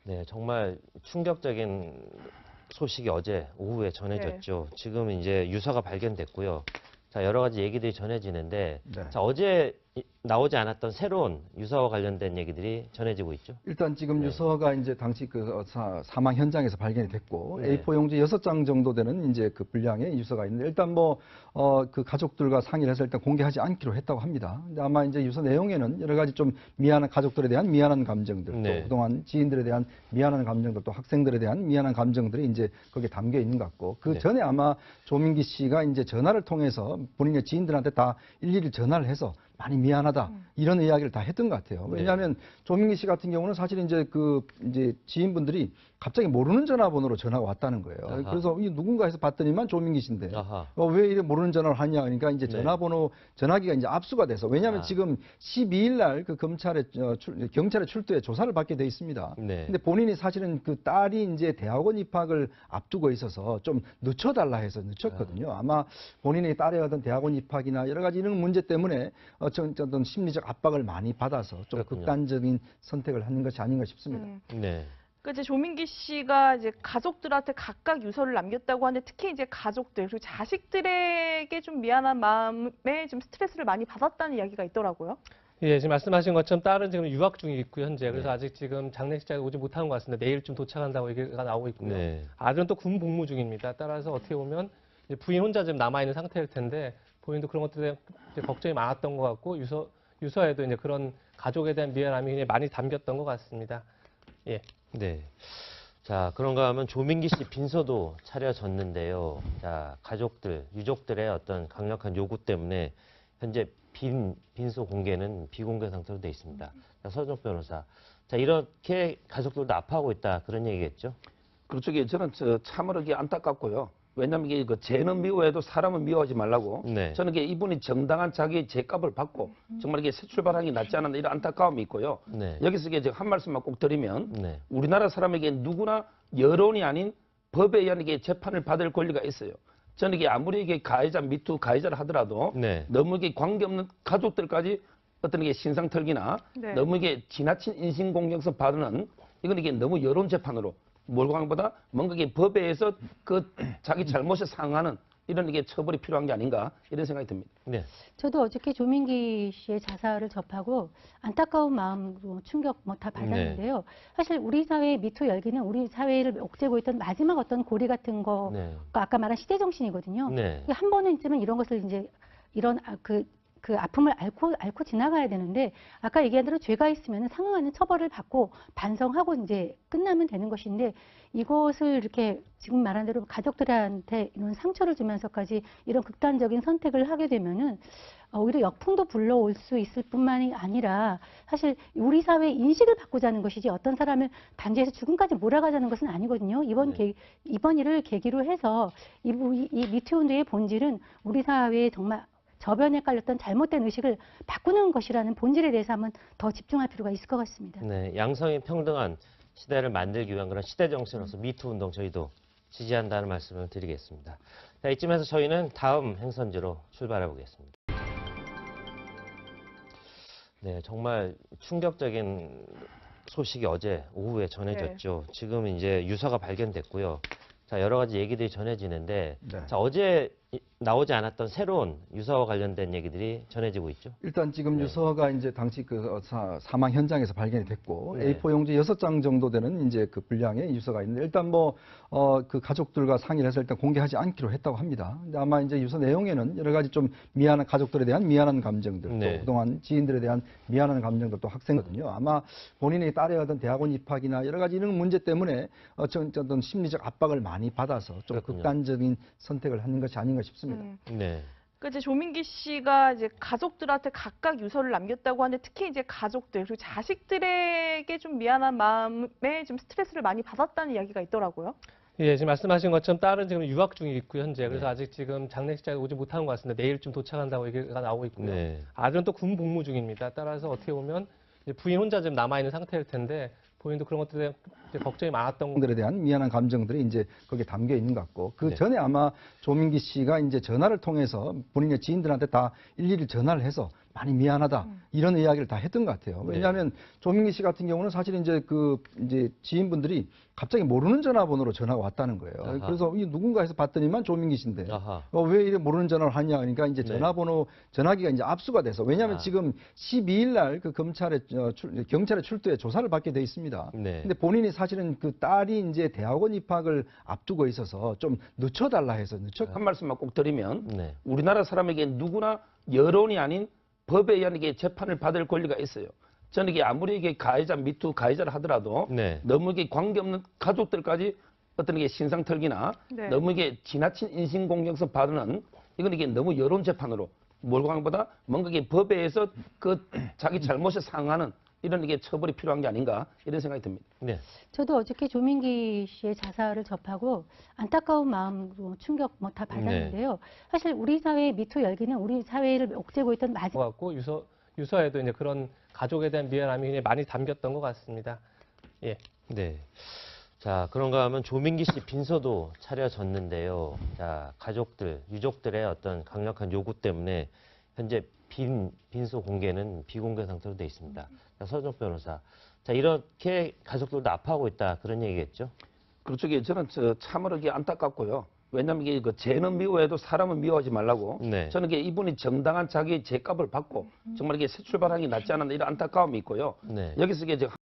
네, 정말 충격적인 소식이 어제 오후에 전해졌죠. 네. 지금 이제 유서가 발견됐고요. 자, 여러 가지 얘기들이 전해지는데, 네. 자, 어제 나오지 않았던 새로운 유서와 관련된 얘기들이 전해지고 있죠. 일단 지금 네. 유서가 이제 당시 사망 현장에서 발견이 됐고 네. A4 용지 6장 정도 되는 이제 그 분량의 유서가 있는데 일단 그 가족들과 상의를 해서 일단 공개하지 않기로 했다고 합니다. 근데 아마 이제 유서 내용에는 여러 가지 좀 미안한 가족들에 대한 미안한 감정들, 네. 또 그동안 지인들에 대한 미안한 감정들, 또 학생들에 대한 미안한 감정들이 이제 거기에 담겨 있는 것 같고 그 네. 전에 아마 조민기 씨가 이제 전화를 통해서 본인의 지인들한테 다 일일이 전화를 해서 많이 미안하다 이런 이야기를 다 했던 것 같아요. 왜냐하면 조민기 씨 같은 경우는 사실 이제 이제 지인분들이 갑자기 모르는 전화번호로 전화가 왔다는 거예요. 아하. 그래서 이 누군가 해서 봤더니만 조민기 씨인데 아하. 왜 이래 모르는 전화를 하냐 그러니까 이제 네. 전화기가 이제 압수가 돼서 왜냐하면 지금 12일 날 그 경찰에 출두해 조사를 받게 돼 있습니다. 네. 근데 본인이 사실은 그 딸이 이제 대학원 입학을 앞두고 있어서 좀 늦춰달라 해서 늦췄거든요. 아마 본인이 딸의 어떤 대학원 입학이나 여러 가지 이런 문제 때문에 어떤 심리적 압박을 많이 받아서 좀 그렇군요. 극단적인 선택을 하는 것이 아닌가 싶습니다. 네. 그 이제 조민기 씨가 이제 가족들한테 각각 유서를 남겼다고 하는데 특히 이제 가족들 그리고 자식들에게 좀 미안한 마음에 좀 스트레스를 많이 받았다는 이야기가 있더라고요. 예, 지금 말씀하신 것처럼 딸은 지금 유학 중에 있고요, 현재. 그래서 네. 아직 지금 장례식장에 오지 못하는 것 같습니다. 내일쯤 도착한다고 얘기가 나오고 있고요. 네. 아들은 또 군 복무 중입니다. 따라서 어떻게 보면 이제 부인 혼자 지금 남아있는 상태일 텐데 본인도 그런 것들에 이제 걱정이 많았던 것 같고 유서에도 이제 그런 가족에 대한 미안함이 굉장히 많이 담겼던 것 같습니다. 예. 네. 자, 그런가 하면 조민기 씨 빈소도 차려졌는데요. 자, 가족들, 유족들의 어떤 강력한 요구 때문에 현재 빈소 공개는 비공개 상태로 돼 있습니다. 자, 서정욱 변호사. 자, 이렇게 가족들도 아파하고 있다. 그런 얘기겠죠? 그렇죠. 저는 참으로 안타깝고요. 왜냐하면 이게 죄는 미워해도 사람은 미워하지 말라고. 네. 저는 이분이 정당한 자기의 죄값을 받고 정말 이게 새 출발하는 게 낫지 않았나 이런 안타까움이 있고요. 네. 여기서 한 말씀만 꼭 드리면 네. 우리나라 사람에게 누구나 여론이 아닌 법에 의한 재판을 받을 권리가 있어요. 저는 아무리 가해자, 미투 가해자를 하더라도 네. 너무 관계없는 가족들까지 어떤 신상털기나 네. 너무 지나친 인신공격성 받는 이건 너무 여론 재판으로 몰고 가는 것보다 뭔가 법에 의해서 자기 잘못에 상응하는 이런 처벌이 필요한 게 아닌가 이런 생각이 듭니다. 네. 저도 어저께 조민기 씨의 자살을 접하고 안타까운 마음으로 충격 다 받았는데요. 사실 우리 사회의 미투 열기는 우리 사회를 옥죄고 있던 마지막 어떤 고리 같은 거가 네. 아까 말한 시대 정신이거든요. 네. 한 번은쯤은 이런 것을 이제 이런 그 아픔을 앓고 지나가야 되는데 아까 얘기한 대로 죄가 있으면 상응하는 처벌을 받고 반성하고 이제 끝나면 되는 것인데 이것을 이렇게 지금 말한 대로 가족들한테 이런 상처를 주면서까지 이런 극단적인 선택을 하게 되면은 오히려 역풍도 불러올 수 있을 뿐만이 아니라 사실 우리 사회의 인식을 바꾸자는 것이지 어떤 사람을 단죄해서 죽음까지 몰아가자는 것은 아니거든요. 이번 일을 계기로 해서 이 미투 운동의 본질은 우리 사회에 정말 저변에 깔렸던 잘못된 의식을 바꾸는 것이라는 본질에 대해서 한번 더 집중할 필요가 있을 것 같습니다. 네. 양성이 평등한 시대를 만들기 위한 그런 시대 정신으로서 미투 운동 저희도 지지한다는 말씀을 드리겠습니다. 자, 이쯤에서 저희는 다음 행선지로 출발해 보겠습니다. 네, 정말 충격적인 소식이 어제 오후에 전해졌죠. 지금 이제 유서가 발견됐고요. 자, 여러 가지 얘기들이 전해지는데, 네. 자, 어제 나오지 않았던 새로운 유서와 관련된 얘기들이 전해지고 있죠. 일단 지금 네. 유서가 이제 당시 사망 현장에서 발견이 됐고 네. A4 용지 6장 정도 되는 이제 그 분량의 유서가 있는데 일단 그 가족들과 상의를 해서 일단 공개하지 않기로 했다고 합니다. 근데 아마 이제 유서 내용에는 여러 가지 좀 미안한 가족들에 대한 미안한 감정들, 네. 또 그동안 지인들에 대한 미안한 감정들, 또 학생거든요. 아마 본인이 딸의 어떤 대학원 입학이나 여러 가지 이런 문제 때문에 어떤 심리적 압박을 많이 받아서 좀 그렇군요. 극단적인 선택을 하는 것이 아닌가 싶습니다. 네. 그 이제 조민기 씨가 이제 가족들한테 각각 유서를 남겼다고 하는데 특히 이제 가족들 그리고 자식들에게 좀 미안한 마음에 좀 스트레스를 많이 받았다는 이야기가 있더라고요. 예, 지금 말씀하신 것처럼 딸은 지금 유학 중에 있고요, 현재. 그래서 네. 아직 지금 장례식장에 오지 못하는 것 같습니다. 내일쯤 도착한다고 얘기가 나오고 있고요. 네. 아들은 또 군 복무 중입니다. 따라서 어떻게 보면 이제 부인 혼자 지금 남아있는 상태일 텐데 본인도 그런 것들에 이제 걱정이 많았던 것 들에 대한 미안한 감정들이 이제 거기에 담겨 있는 것 같고 그 네. 전에 아마 조민기 씨가 이제 전화를 통해서 본인의 지인들한테 다 일일이 전화를 해서 많이 미안하다 이런 이야기를 다 했던 것 같아요. 왜냐하면 조민기 씨 같은 경우는 사실 이제 이제 지인분들이 갑자기 모르는 전화번호로 전화가 왔다는 거예요. 아하. 그래서 이 누군가 해서 봤더니만 조민기 씨인데 아하. 왜 이래 모르는 전화를 하냐 그러니까 이제 네. 전화기가 이제 압수가 돼서 왜냐하면 아. 지금 12일 날 그 경찰에 출두해 조사를 받게 돼 있습니다. 네. 근데 본인이 사실은 그 딸이 이제 대학원 입학을 앞두고 있어서 좀 늦춰달라 해서 한 말씀만 꼭 드리면 네. 우리나라 사람에게 누구나 여론이 아닌 법에 의한 이게 재판을 받을 권리가 있어요. 저는 이게 아무리 이게 가해자, 미투 가해자를 하더라도 네. 너무 이게 관계없는 가족들까지 어떤 이게 신상털기나 네. 너무 이게 지나친 인신공격성 발언은 이건 이게 너무 여론 재판으로 몰고 가는 것보다 뭔가 이게 법에 의해서 그 자기 잘못에 상응하는 이런 이게 처벌이 필요한 게 아닌가 이런 생각이 듭니다. 네. 저도 어저께 조민기 씨의 자살을 접하고 안타까운 마음으로 충격 뭐 다 받았는데요. 사실 우리 사회의 미투 열기는 우리 사회를 옥죄고 있던 마지막 것 같고 유서에도 이제 그런 가족에 대한 미안함이 굉장히 많이 담겼던 것 같습니다. 예. 네. 자, 그런가 하면 조민기 씨 빈소도 차려졌는데요. 자, 가족들, 유족들의 어떤 강력한 요구 때문에 현재 빈소 공개는 비공개 상태로 돼 있습니다. 자, 서정욱 변호사. 자, 이렇게 가족들도 아파하고 있다. 그런 얘기겠죠? 그렇죠. 이게 저는 참으로 이게 안타깝고요. 왜냐하면 이게 그 죄는 미워해도 사람은 미워하지 말라고. 네. 저는 이게 이분이 정당한 자기의 죄값을 받고 정말 이게 새 출발하기 낫지 않았나 이런 안타까움이 있고요. 네. 여기서 이게